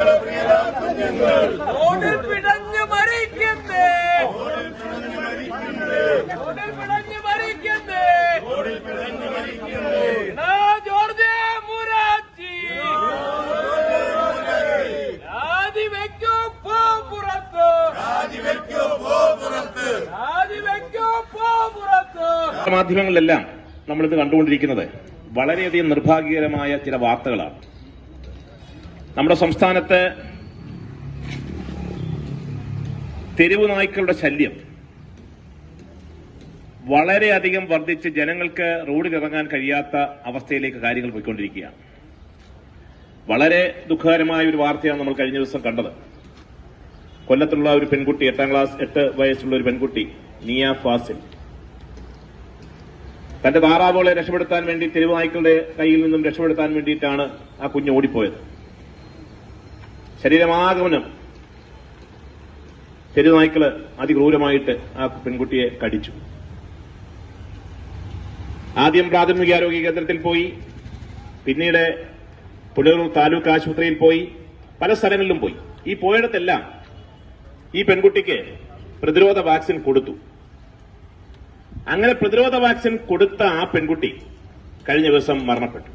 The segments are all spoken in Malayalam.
റോഡിൽ പിടഞ്ഞു മരിക്കുന്നേ, റോഡിൽ പിടഞ്ഞു മരിക്കുന്നേ, ജോർജ് മുരാജി രാജിവെക്കൂ പോ പുറത്ത്, രാജിവെക്കൂ പോ പുറത്ത്, രാജിവെക്കൂ പോ പുറത്ത്. മാധ്യമങ്ങളിലെല്ലാം നമ്മളിത് കണ്ടുകൊണ്ടിരിക്കുന്നത് വളരെയധികം നിർഭാഗ്യകരമായ ചില വാർത്തകളാണ്. നമ്മുടെ സംസ്ഥാനത്ത് തെരുവു നായ്ക്കളുടെ ശല്യം വളരെയധികം വർദ്ധിച്ച് ജനങ്ങൾക്ക് റോഡിലിറങ്ങാൻ കഴിയാത്ത അവസ്ഥയിലേക്ക് കാര്യങ്ങൾ പോയിക്കൊണ്ടിരിക്കുകയാണ്. വളരെ ദുഃഖകരമായ ഒരു വാർത്തയാണ് നമ്മൾ കഴിഞ്ഞ ദിവസം കണ്ടത്. കൊല്ലത്തുള്ള ഒരു പെൺകുട്ടി, 8 വയസ്സുള്ള ഒരു പെൺകുട്ടി നിയ ഫാസിൽ, തന്റെ താറാവുകളെ രക്ഷപ്പെടുത്താൻ വേണ്ടി തെരുവു നായ്ക്കളുടെ കയ്യിൽ നിന്നും രക്ഷപ്പെടുത്താൻ വേണ്ടിയിട്ടാണ് ആ കുഞ്ഞ് ഓടിപ്പോയത്. ശരീരമാകമനം തെരുവു നായ്ക്കള് അതിക്രൂരമായിട്ട് ആ പെൺകുട്ടിയെ കടിച്ചു. ആദ്യം പ്രാഥമികാരോഗ്യ കേന്ദ്രത്തിൽ പോയി, പിന്നീട് പുനലൂർ താലൂക്ക് ആശുപത്രിയിൽ പോയി, പല സ്ഥലങ്ങളിലും പോയി. ഈ പോയിടത്തെല്ലാം ഈ പെൺകുട്ടിക്ക് പ്രതിരോധ വാക്സിൻ കൊടുത്തു. അങ്ങനെ പ്രതിരോധ വാക്സിൻ കൊടുത്ത ആ പെൺകുട്ടി കഴിഞ്ഞ ദിവസം മരണപ്പെട്ടു.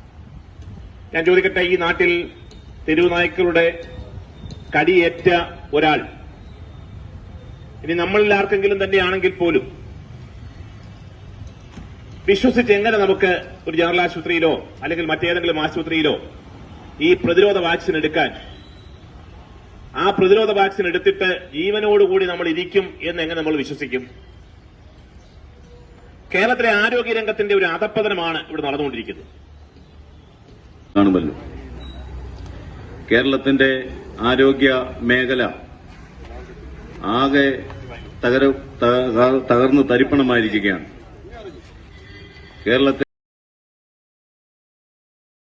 ഞാൻ ചോദിക്കട്ടെ, ഈ നാട്ടിൽ തെരുവു നായ്ക്കളുടെ കടിയേറ്റ ഒരാൾ, ഇനി നമ്മളിൽ ആർക്കെങ്കിലും തന്നെയാണെങ്കിൽ പോലും വിശ്വസിച്ച് എങ്ങനെ നമുക്ക് ഒരു ജനറൽ ആശുപത്രിയിലോ അല്ലെങ്കിൽ മറ്റേതെങ്കിലും ആശുപത്രിയിലോ ഈ പ്രതിരോധ വാക്സിൻ എടുക്കാൻ, ആ പ്രതിരോധ വാക്സിൻ എടുത്തിട്ട് ജീവനോടുകൂടി നമ്മൾ ഇരിക്കും എന്ന് എങ്ങനെ നമ്മൾ വിശ്വസിക്കും? കേരളത്തിലെ ആരോഗ്യരംഗത്തിന്റെ ഒരു അധപ്പതനമാണ് ഇവിടെ നടന്നുകൊണ്ടിരിക്കുന്നത്. കാണുമല്ലോ, കേരളത്തിന്റെ ആരോഗ്യ മേഖല ആകെ തകർന്ന് തരിപ്പണമായിരിക്കുകയാണ്. കേരളത്തിൽ